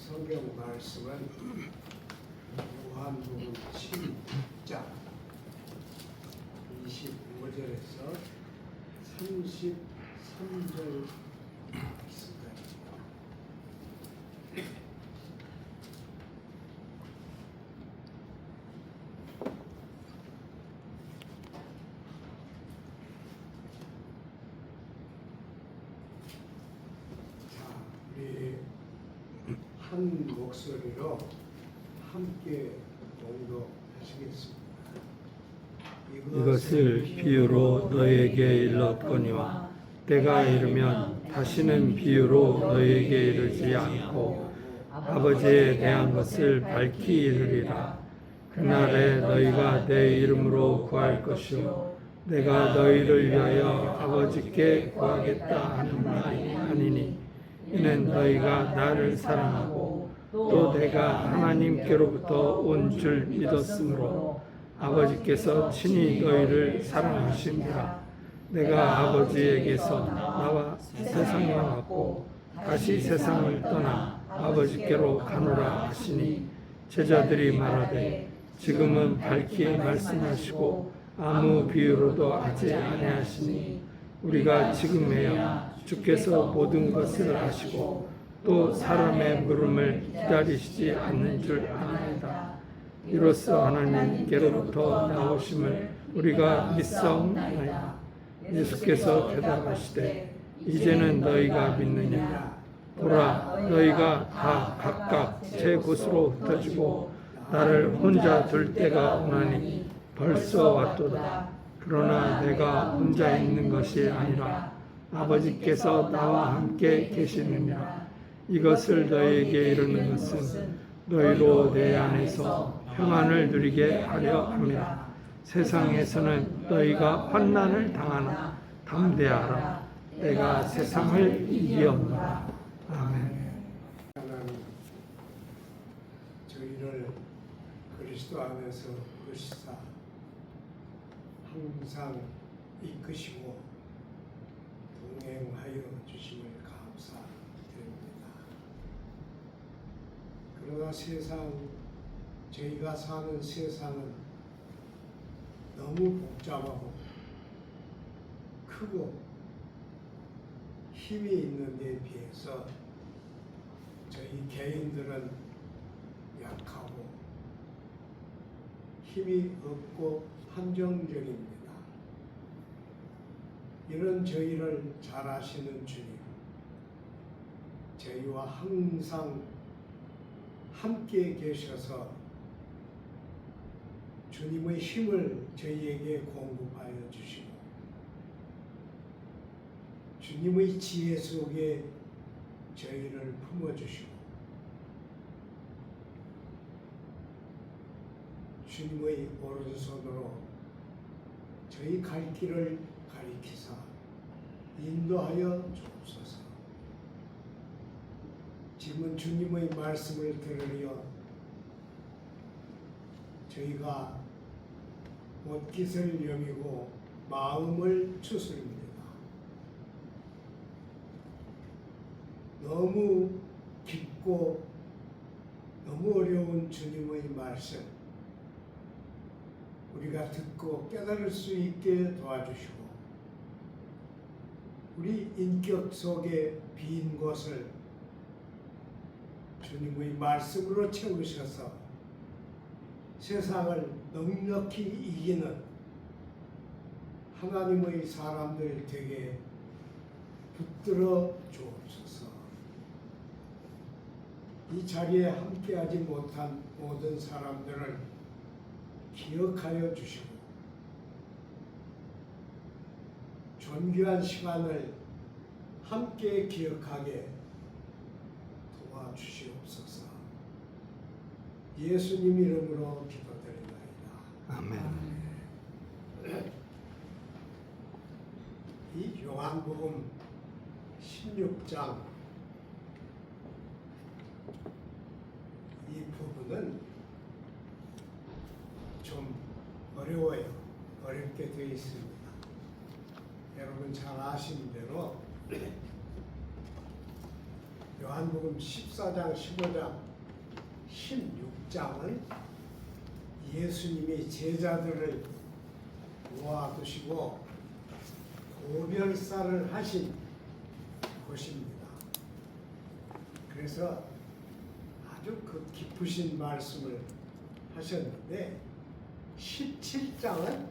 성경 말씀은 요한복음 7장 25절에서 33절 말씀입니다. 우리 한 목소리로 함께 공독하시겠습니다. 이것을 비유로 너희에게 일렀거니와 때가 이르면 다시는 비유로 너희에게 이르지 않고 아버지에 대한 것을 밝히 이르리라. 그날에 너희가 내 이름으로 구할 것이요 내가 너희를 위하여 아버지께 구하겠다 하는 말이 아니니 이는 너희가 나를 사랑하고 또 내가 하나님께로부터 온 줄 믿었으므로 아버지께서 친히 너희를 사랑하심이라. 내가 아버지에게서 나와 세상에 왔고 다시 세상을 떠나 아버지께로 가노라 하시니 제자들이 말하되 지금은 밝히 말씀하시고 아무 비유로도 하지 아니하시니 우리가 지금에야 주께서 모든 것을 아시고 또 사람의 물음을 기다리시지 않는 줄 아나이다. 이로써 하나님께로부터 나오심을 우리가 믿사옵나이다. 예수께서 대답하시되 이제는 너희가 믿느냐? 보라, 너희가 다 각각 제 곳으로 흩어지고 나를 혼자 둘 때가 오나니 벌써 왔도다. 그러나 내가 혼자 있는 것이 아니라 아버지께서 나와 함께 계시느니라. 이것을 너희에게 이르는 것은 너희로 내 안에서 평안을 누리게 하려 함이라. 세상에서는 너희가 환난을 당하나 담대하라. 내가 세상을 이기었노라. 아멘. 하나님, 저희를 그리스도 안에서 보시사 항상 이끄시고 동행하여 주심을 감사드립니다. 그러나 저희가 사는 세상은 너무 복잡하고 크고 힘이 있는 데 비해서 저희 개인들은 약하고 힘이 없고 한정적입니다. 이런 저희를 잘 아시는 주님, 저희와 항상 함께 계셔서 주님의 힘을 저희에게 공급하여 주시고 주님의 지혜 속에 저희를 품어주시고 주님의 오른손으로 저희 갈 길을 가리키사 인도하여 주옵소서. 지금은 주님의 말씀을 들으려 저희가 옷깃을 여미고 마음을 추스립니다. 너무 깊고 너무 어려운 주님의 말씀 우리가 듣고 깨달을 수 있게 도와주시고 우리 인격 속에 빈 곳을 주님의 말씀으로 채우셔서 세상을 넉넉히 이기는 하나님의 사람들 되게 붙들어 주옵소서. 이 자리에 함께하지 못한 모든 사람들을 기억하여 주시고 존귀한 시간을 함께 기억하게 도와주시옵소서. 예수님 이름으로 기도드립니다. 아멘. 이 요한복음 16장 이 부분은 좀 어려워요. 어렵게 되어 있습니다. 여러분 잘 아시는 대로 요한복음 14장, 15장, 16장은 예수님이 제자들을 모아두시고 고별사를 하신 곳입니다. 그래서 아주 그 깊으신 말씀을 하셨는데 17장은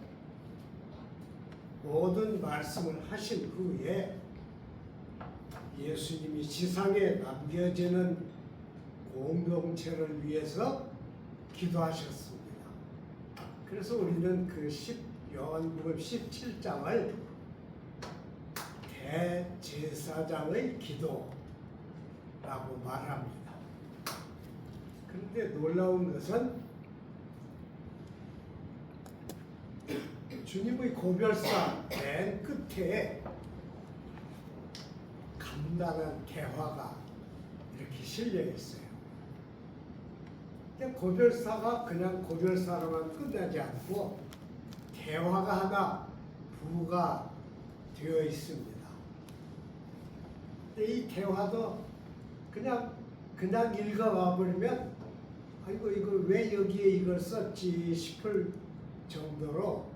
모든 말씀을 하신 후에 예수님이 지상에 남겨지는 공동체를 위해서 기도하셨습니다. 그래서 우리는 그 요한복음 17장을 대제사장의 기도라고 말합니다. 그런데 놀라운 것은 주님의 고별사 맨 끝에 간단한 대화가 이렇게 실려 있어요. 고별사가 그냥 고별사로만 끝나지 않고 대화가 하나 부가 되어 있습니다. 근데 이 대화도 그냥 읽어와 버리면 아이고 이걸 왜 여기에 이걸 썼지 싶을 정도로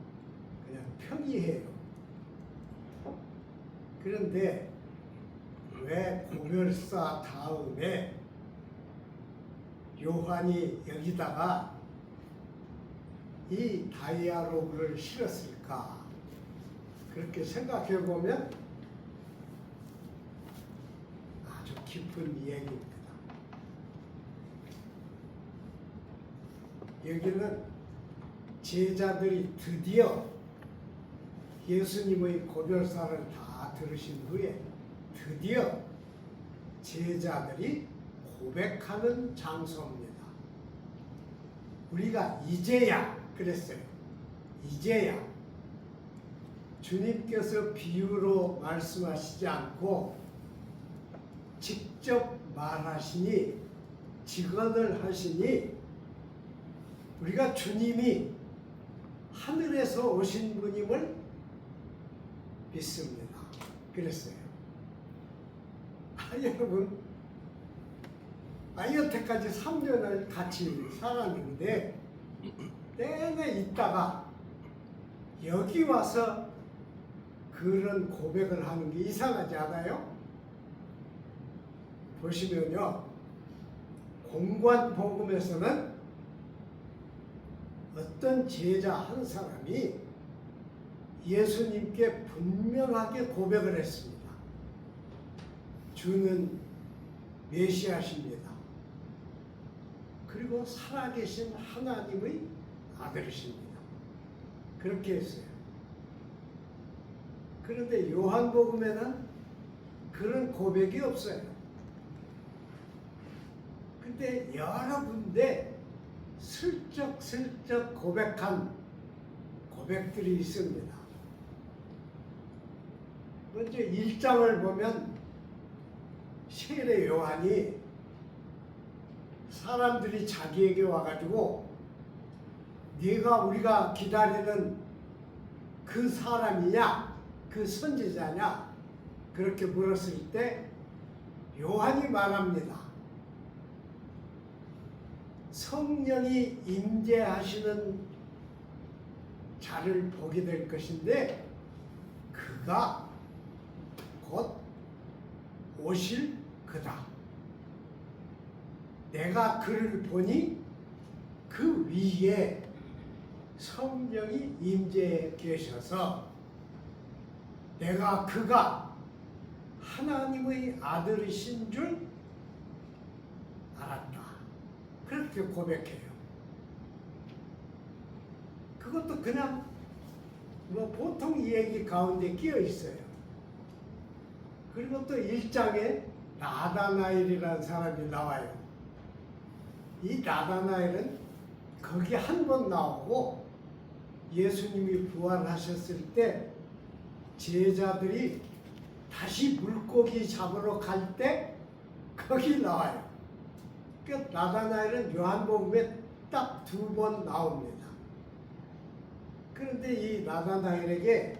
그냥 평이해요. 그런데 왜 고별사 다음에 요한이 여기다가 이 다이아로그를 실었을까? 그렇게 생각해 보면 아주 깊은 이야기입니다. 여기는 제자들이 드디어 예수님의 고별사를 다 들으신 후에 드디어 제자들이 고백하는 장소입니다. 우리가 이제야 그랬어요. 이제야 주님께서 비유로 말씀하시지 않고 직접 말하시니 직언을 하시니 우리가 주님이 하늘에서 오신 분임을 믿습니다. 그랬어요. 여러분, 여태까지 3년을 같이 살았는데 내내 있다가 여기 와서 그런 고백을 하는 게 이상하지 않아요? 보시면요, 공관복음에서는 어떤 제자 한 사람이 예수님께 분명하게 고백을 했습니다. 주는 메시아십니다. 그리고 살아계신 하나님의 아들이십니다. 그렇게 했어요. 그런데 요한복음에는 그런 고백이 없어요. 근데 여러 군데 슬쩍슬쩍 고백한 고백들이 있습니다. 먼저 1장을 보면 세례 요한이 사람들이 자기에게 와가지고 네가 우리가 기다리는 그 사람이냐 그 선지자냐 그렇게 물었을 때 요한이 말합니다. 성령이 임재하시는 자를 보게 될 것인데 그가 곧 오실 그다. 내가 그를 보니 그 위에 성령이 임재해 계셔서 내가 그가 하나님의 아들이신 줄 알았다. 그렇게 고백해요. 그것도 그냥 보통 이야기 가운데 끼어 있어요. 그리고 또 1장에 나다나엘이라는 사람이 나와요. 이 나다나엘은 거기 한 번 나오고 예수님이 부활하셨을 때 제자들이 다시 물고기 잡으러 갈 때 거기 나와요. 그러니까 나다나엘은 요한복음에 딱 2번 나옵니다. 그런데 이 나다나엘에게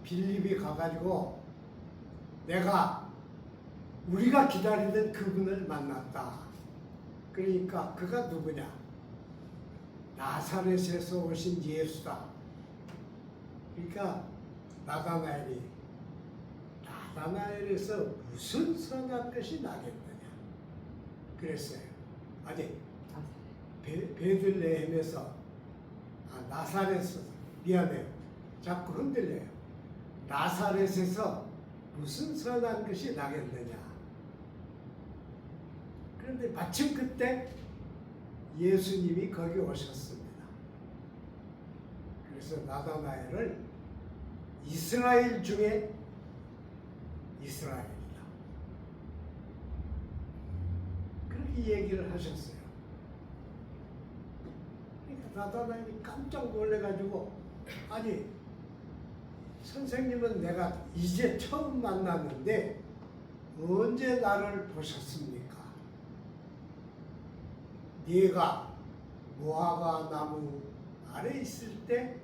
빌립이 가가지고 내가 우리가 기다리던 그분을 만났다. 그러니까 그가 누구냐? 나사렛에서 오신 예수다. 그러니까 나다나엘에서 무슨 선한 것이 나겠느냐 그랬어요. 아니 베들레헴에서 나사렛에서 미안해요. 자꾸 흔들려요. 나사렛에서 무슨 선한 것이 나겠느냐. 그런데 마침 그때 예수님이 거기 오셨습니다. 그래서 나다나엘을 이스라엘 중에 이스라엘이다. 그렇게 얘기를 하셨어요. 그러니까 나다나엘이 깜짝 놀래가지고 아니 선생님은 내가 이제 처음 만났는데 언제 나를 보셨습니까? 네가 무화과 나무 아래 있을 때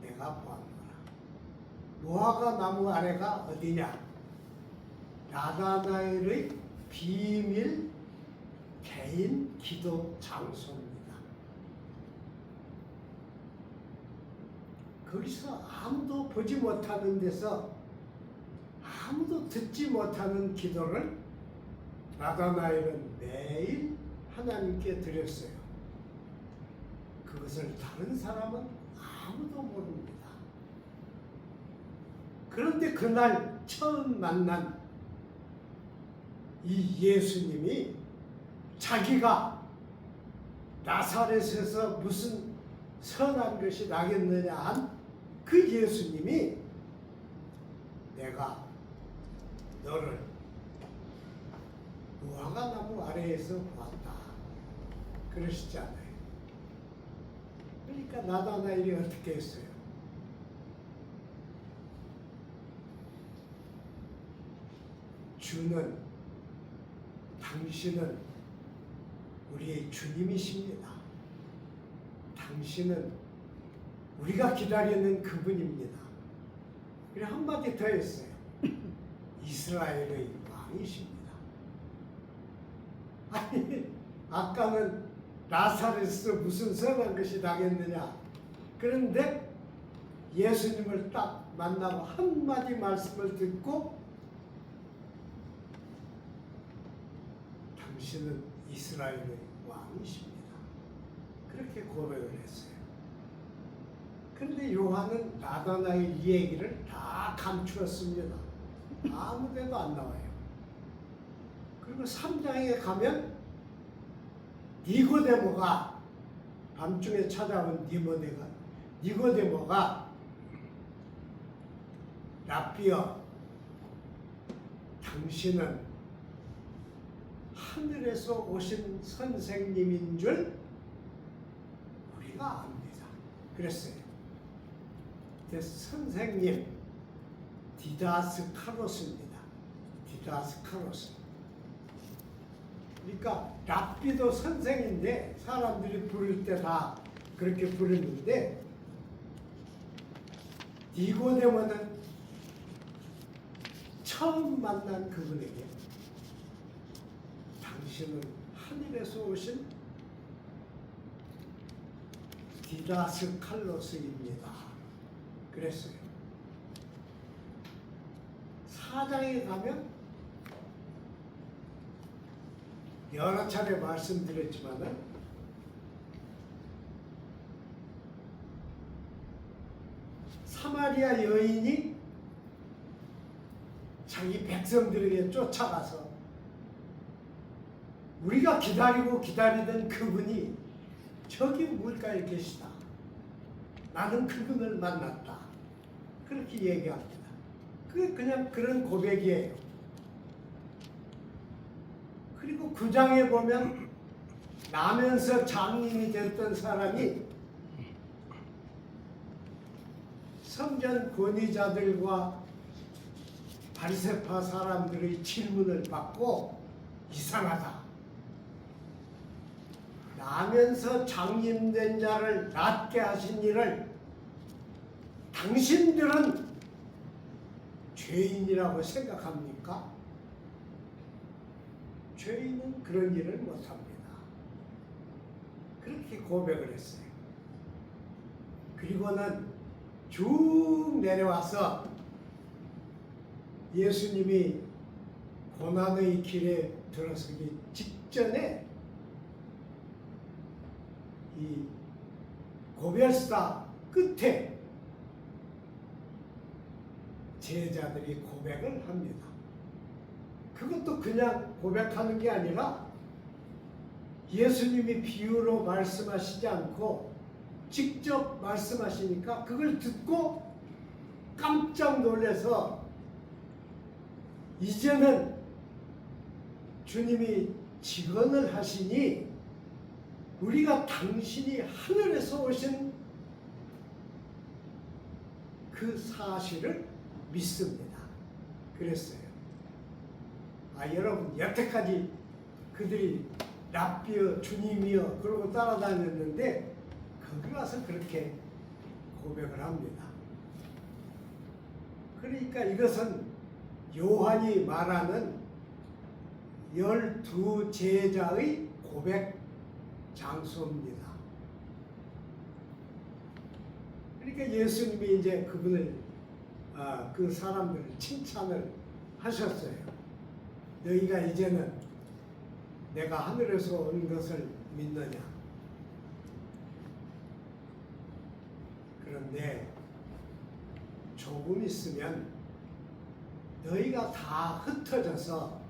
내가 보았노라. 무화과 나무 아래가 어디냐? 나다나엘의 비밀 개인 기도 장소입니다. 거기서 아무도 보지 못하는 데서 아무도 듣지 못하는 기도를 나다나엘은 매일 하나님께 드렸어요. 그것을 다른 사람은 아무도 모릅니다. 그런데 그날 처음 만난 이 예수님이 자기가 나사렛에서 무슨 선한 것이 나겠느냐 한 그 예수님이 내가 너를 무화과 나무 아래에서 보았다 그러시잖아요. 그러니까 나다나엘이 어떻게 했어요? 주는 당신은 우리의 주님이십니다. 당신은 우리가 기다리는 그분입니다. 그래 한마디 더 했어요. 이스라엘의 왕이십니다. 아니 아까는 나사렛에서 무슨 선한 것이 나겠느냐. 그런데 예수님을 딱 만나고 한마디 말씀을 듣고 당신은 이스라엘의 왕이십니다. 그렇게 고백을 했어요. 그런데 요한은 나다나엘 이 얘기를 다 감추었습니다. 아무 데도 안 나와요. 그리고 3장에 가면 니고데모가 밤중에 찾아온 니고데모가 랍비여 당신은 하늘에서 오신 선생님인 줄 우리가 압니다. 그랬어요. 선생님 디다스카로스입니다. 디다스카로스. 그러니까 랍비도 선생인데 사람들이 부를 때 다 그렇게 부르는데 니고데모는 처음 만난 그분에게 당신은 하늘에서 오신 디다스칼로스입니다. 그랬어요. 4장에 가면 여러 차례 말씀드렸지만은 사마리아 여인이 자기 백성들에게 쫓아가서 우리가 기다리던 그분이 저기 물가에 계시다. 나는 그분을 만났다. 그렇게 얘기합니다. 그게 그냥 그런 고백이에요. 그리고 9장에 보면 나면서 장님이 됐던 사람이 성전 권위자들과 바리새파 사람들의 질문을 받고 이상하다. 나면서 장님된 자를 낫게 하신 일을 당신들은 죄인이라고 생각합니까? 죄인은 그런 일을 못합니다. 그렇게 고백을 했어요. 그리고는 쭉 내려와서 예수님이 고난의 길에 들어서기 직전에 이 고별사 끝에 제자들이 고백을 합니다. 그것도 그냥 고백하는 게 아니라 예수님이 비유로 말씀하시지 않고 직접 말씀하시니까 그걸 듣고 깜짝 놀라서 이제는 주님이 직언을 하시니 우리가 당신이 하늘에서 오신 그 사실을 믿습니다. 그랬어요. 여러분, 여태까지 그들이 랍비여 주님이여 그러고 따라다녔는데 거기 가서 그렇게 고백을 합니다. 그러니까 이것은 요한이 말하는 12 제자의 고백 장소입니다. 그러니까 예수님이 이제 그 사람들을 칭찬을 하셨어요. 너희가 이제는 내가 하늘에서 온 것을 믿느냐? 그런데 조금 있으면 너희가 다 흩어져서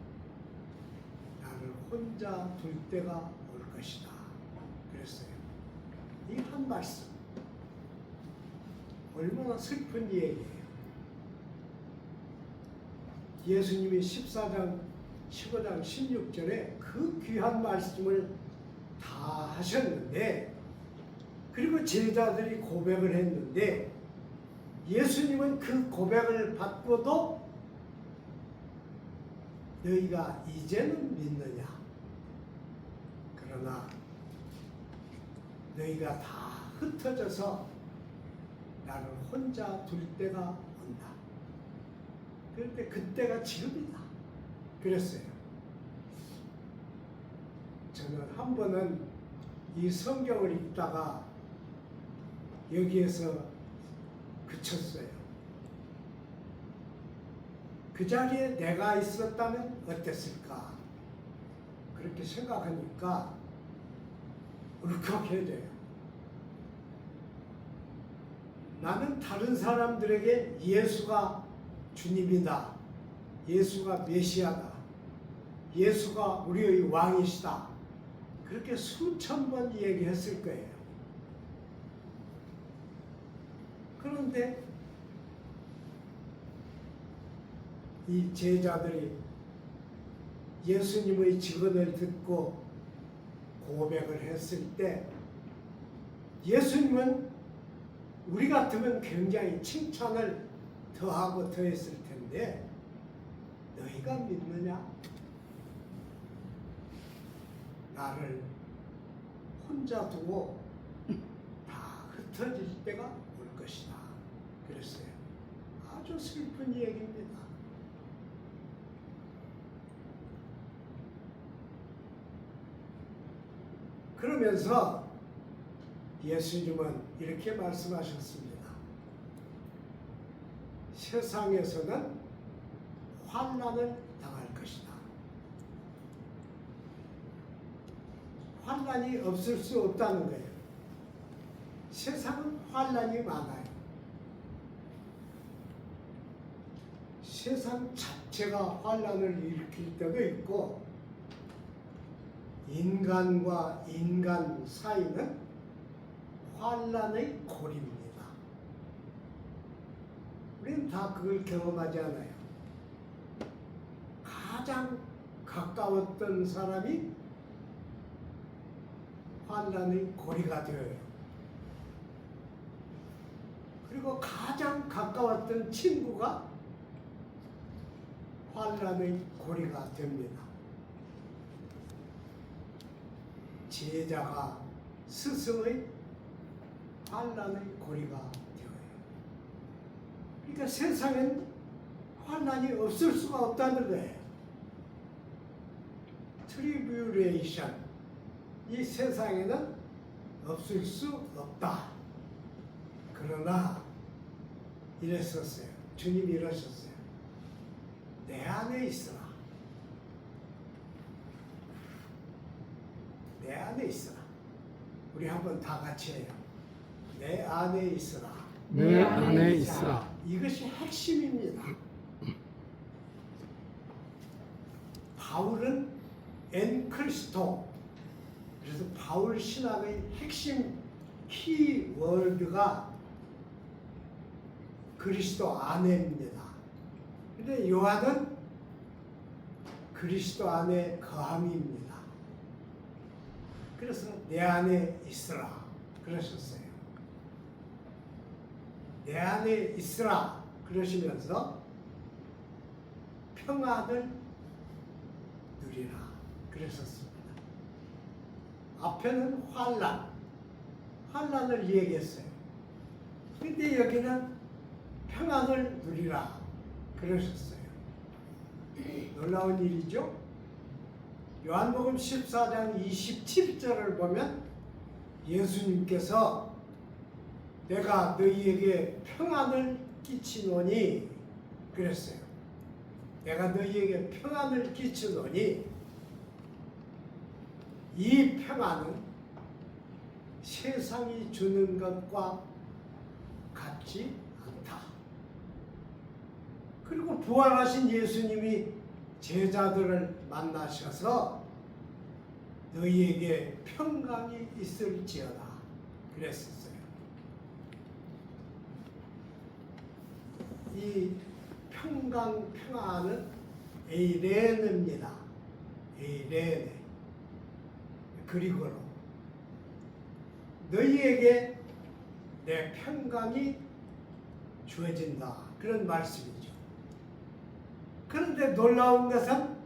나를 혼자 둘 때가 올 것이다. 그랬어요. 이 한 말씀 얼마나 슬픈 얘기예요. 예수님이 14장, 15장, 16절에 그 귀한 말씀을 다 하셨는데 그리고 제자들이 고백을 했는데 예수님은 그 고백을 받고도 너희가 이제는 믿느냐? 그러나 너희가 다 흩어져서 나를 혼자 둘 때가 온다. 그런데 그때가 지금이다. 그랬어요. 저는 한 번은 이 성경을 읽다가 여기에서 그쳤어요. 그 자리에 내가 있었다면 어땠을까? 그렇게 생각하니까 울컥해져요. 나는 다른 사람들에게 예수가 주님이다. 예수가 메시아다. 예수가 우리의 왕이시다. 그렇게 수천 번 얘기했을 거예요. 그런데 이 제자들이 예수님의 직언을 듣고 고백을 했을 때 예수님은 우리 같으면 굉장히 칭찬을 더하고 더했을 텐데 너희가 믿느냐? 나를 혼자 두고 다 흩어질 때가 올 것이다. 그랬어요. 아주 슬픈 얘기입니다. 그러면서 예수님은 이렇게 말씀하셨습니다. 세상에서는 환난을 당할 것이다. 환난이 없을 수 없다는 거예요. 세상은 환난이 많아요. 세상 자체가 환난을 일으킬 때도 있고 인간과 인간 사이는 환난의 고리입니다. 우리는 다 그걸 경험하지 않아요. 가장 가까웠던 사람이 환난의 고리가 되어요. 그리고 가장 가까웠던 친구가 환난의 고리가 됩니다. 제자가 스승의 환난의 고리가 되어요. 그러니까 세상엔 환난이 없을 수가 없다는 거예요. 트리뷰레이션, 이 세상에는 없을 수 없다. 그러나 이랬었어요. 주님이 이러셨어요. 내 안에 있으라. 내 안에 있으라. 우리 한번 다 같이 해요. 내 안에 있으라. 내 안에 있으라. 이것이 핵심입니다. 바울은 엔크리스토, 그래서 바울 신학의 핵심 키워드가 그리스도 안에입니다. 근데 요한은 그리스도 안에 거함입니다. 그래서 내 안에 있으라 그러셨어요. 내 안에 있으라 그러시면서 평안을 누리라 그러셨습니다. 앞에는 환난을 얘기했어요. 근데 여기는 평안을 누리라 그러셨어요. 놀라운 일이죠. 요한복음 14장 27절을 보면 예수님께서 내가 너희에게 평안을 끼치노니 그랬어요. 내가 너희에게 평안을 끼치노니 이 평안은 세상이 주는 것과 같지 않다. 그리고 부활하신 예수님이 제자들을 만나셔서 너희에게 평강이 있을지어다 그랬었어요. 이 평안은 에이레네입니다. 에이레네. 그리고로 너희에게 내 평강이 주어진다. 그런 말씀이죠. 그런데 놀라운 것은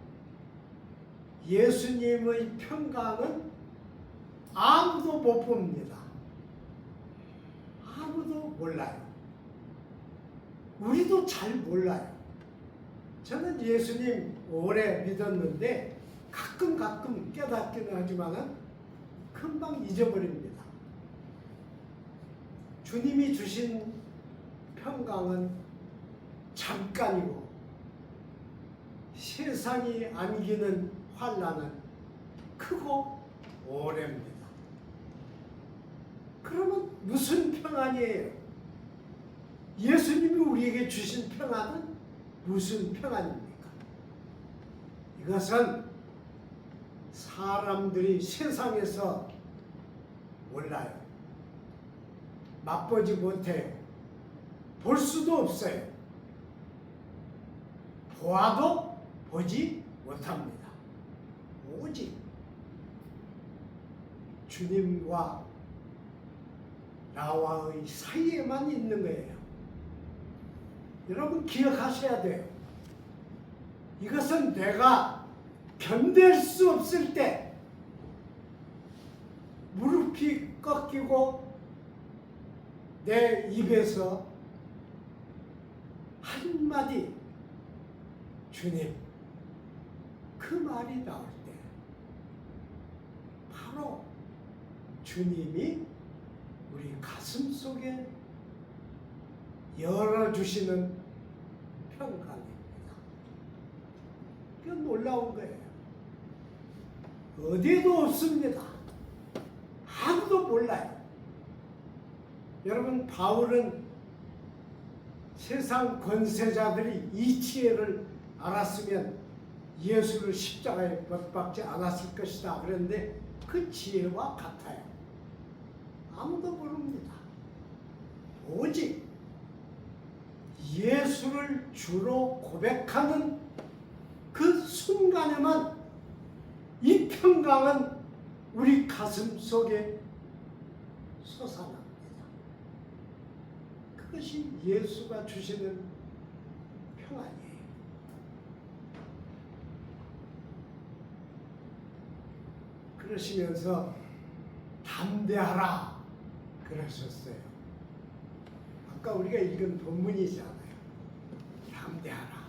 예수님의 평강은 아무도 못 봅니다. 아무도 몰라요. 우리도 잘 몰라요. 저는 예수님 오래 믿었는데 가끔 깨닫기는 하지만 금방 잊어버립니다. 주님이 주신 평강은 잠깐이고 세상이 안기는 환난은 크고 오래입니다. 그러면 무슨 평안이에요? 예수님이 우리에게 주신 평안은 무슨 평안입니까? 이것은 사람들이 세상에서 몰라요. 맛보지 못해요. 볼 수도 없어요. 보아도 보지 못합니다. 오직 주님과 나와의 사이에만 있는 거예요. 여러분 기억하셔야 돼요. 이것은 내가 견딜 수 없을 때 무릎이 꺾이고 내 입에서 한마디 주님 그 말이 나올 때 바로 주님이 우리 가슴 속에 열어주시는 평강입니다. 그건 놀라운 거예요. 어디에도 없습니다. 아무도 몰라요. 여러분 바울은 세상 권세자들이 이 지혜를 알았으면 예수를 십자가에 못 박지 않았을 것이다. 그런데 그 지혜와 같아요. 아무도 모릅니다. 오직 예수를 주로 고백하는 그 순간에만 이 평강은 우리 가슴 속에 솟아납니다. 그것이 예수가 주시는 평안이에요. 그러시면서 담대하라 그러셨어요. 아까 우리가 읽은 본문이잖아요. 담대하라.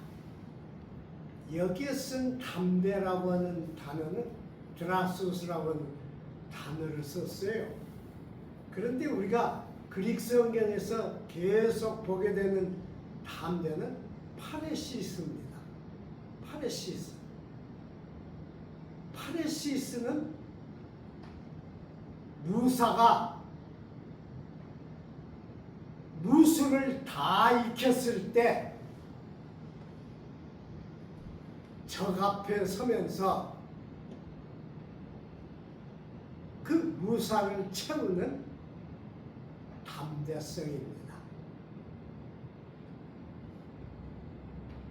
여기에 쓴 담대라고 하는 단어는 드라소스라고 하는 단어를 썼어요. 그런데 우리가 그릭 성경에서 계속 보게 되는 담대는 파레시스입니다. 파레시스. 파레시스는 무사가 무술을 다 익혔을 때 적 앞에 서면서 그 무사를 채우는 담대성입니다.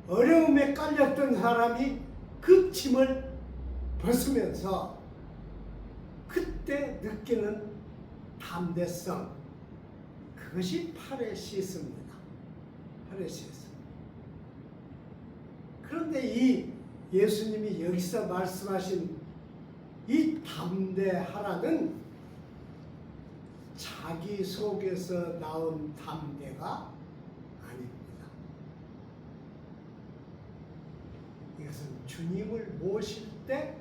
어려움에 깔렸던 사람이 그 짐을 벗으면서 그때 느끼는 담대성, 그것이 파레시스입니다. 파레시스. 그런데 이 예수님이 여기서 말씀하신 이 담대하라는 자기 속에서 나온 담대가 아닙니다. 이것은 주님을 모실 때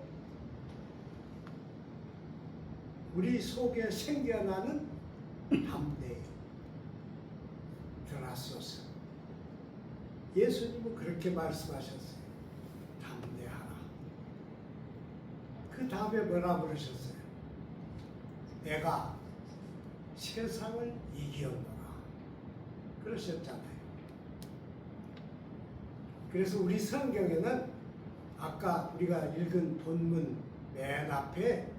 우리 속에 생겨나는 담대예요. 드라소스. 예수님은 그렇게 말씀하셨어요. 담대하라. 그 다음에 뭐라 그러셨어요? 내가 세상을 이기었노라. 그러셨잖아요. 그래서 우리 성경에는 아까 우리가 읽은 본문 맨 앞에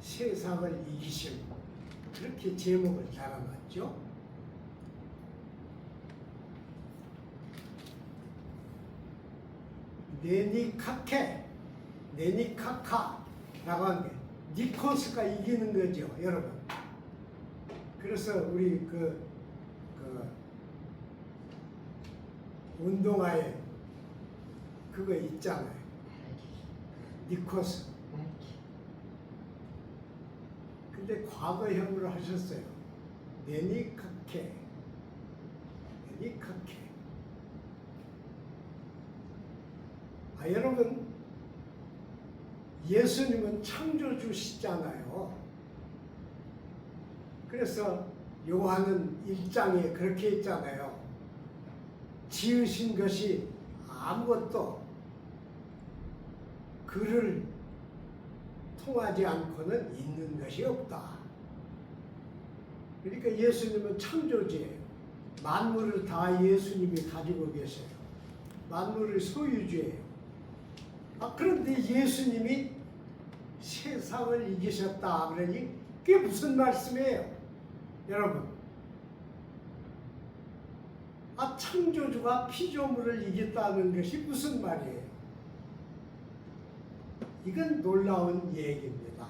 세상을 이기심, 그렇게 제목을 달아놨죠. 네니카카라고 하는 게 니코스가 이기는 거죠, 여러분. 그래서 우리 그 운동화에 그거 있잖아요. 니코스. 근데 과거형으로 하셨어요. 네니카케. 여러분, 예수님은 창조주시잖아요. 그래서 요한은 1장에 그렇게 있잖아요. 지으신 것이 아무것도 그를 통하지 않고는 있는 것이 없다. 그러니까 예수님은 창조주예요. 만물을 다 예수님이 가지고 계세요. 만물의 소유주예요. 그런데 예수님이 세상을 이기셨다 그러니 그게 무슨 말씀이에요? 여러분, 창조주가 피조물을 이겼다는 것이 무슨 말이에요? 이건 놀라운 얘기입니다.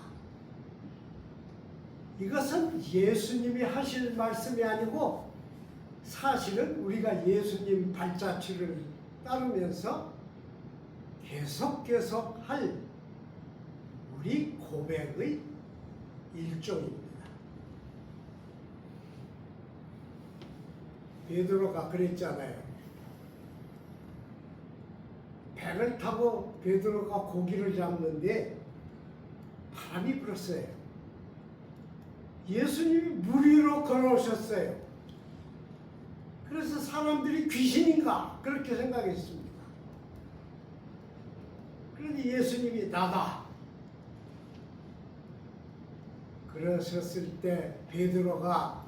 이것은 예수님이 하실 말씀이 아니고 사실은 우리가 예수님 발자취를 따르면서 계속 할 우리 고백의 일종입니다. 베드로가 그랬잖아요. 배를 타고 베드로가 고기를 잡는데 바람이 불었어요. 예수님이 물 위로 걸어오셨어요. 그래서 사람들이 귀신인가 그렇게 생각했습니다. 그런데 예수님이 나다. 그러셨을 때 베드로가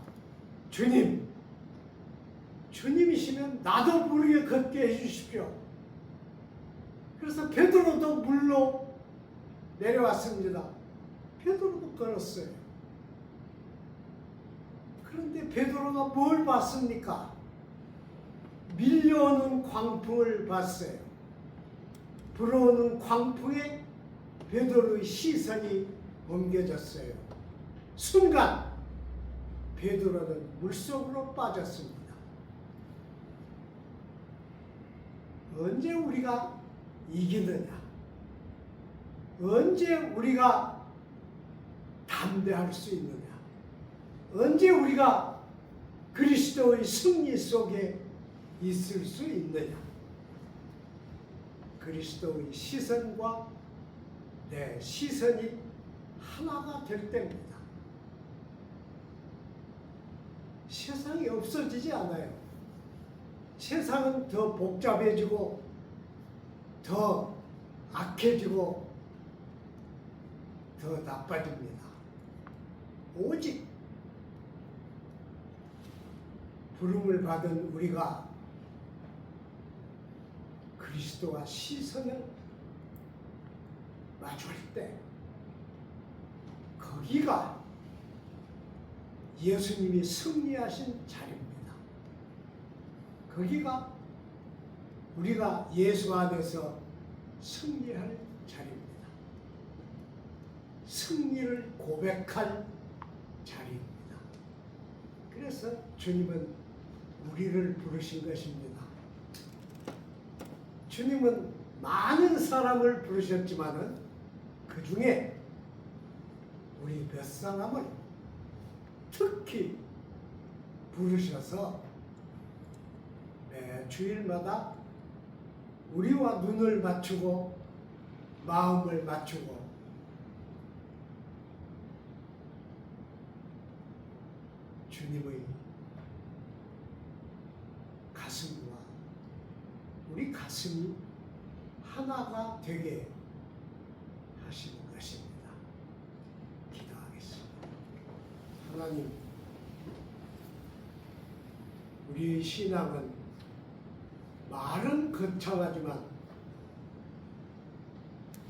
주님이시면 나도 물 위에 걷게 해주십시오. 그래서 베드로도 물로 내려왔습니다. 베드로도 걸었어요. 그런데 베드로가 뭘 봤습니까? 밀려오는 광풍을 봤어요. 불어오는 광풍에 베드로의 시선이 옮겨졌어요. 순간 베드로는 물속으로 빠졌습니다. 언제 우리가 이기느냐? 언제 우리가 담대할 수 있느냐? 언제 우리가 그리스도의 승리 속에 있을 수 있느냐? 그리스도의 시선과 내 시선이 하나가 될 때입니다. 세상이 없어지지 않아요. 세상은 더 복잡해지고 더 악해지고 더 나빠집니다. 오직 부름을 받은 우리가 그리스도와 시선을 마주할 때 거기가 예수님이 승리하신 자리입니다. 거기가 우리가 예수 안에서 승리할 자리입니다. 승리를 고백할 자리입니다. 그래서 주님은 우리를 부르신 것입니다. 주님은 많은 사람을 부르셨지만은 그 중에 우리 몇 사람을 특히 부르셔서 매 주일마다 우리와 눈을 맞추고 마음을 맞추고 주님의 가슴과 우리 가슴이 하나가 되게 하시는 것입니다. 기도하겠습니다. 하나님, 우리의 신앙은 말은 거창하지만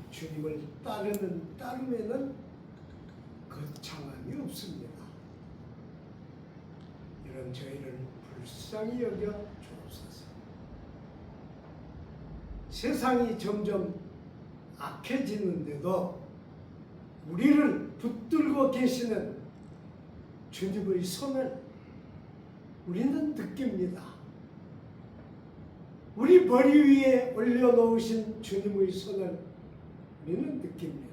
주님을 따르면은 거창함이 없습니다. 이런 저희를 불쌍히 여겨 주옵소서. 세상이 점점 악해지는데도 우리를 붙들고 계시는 주님의 손을 우리는 느낍니다. 우리 머리 위에 올려놓으신 주님의 손을 우리는 느낍니다.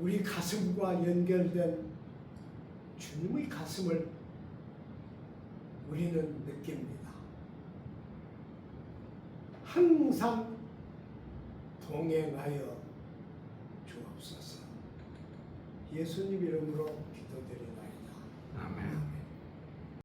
우리 가슴과 연결된 주님의 가슴을 우리는 느낍니다. 항상 동행하여 주옵소서. 예수님 이름으로 기도드리나이다. 아멘.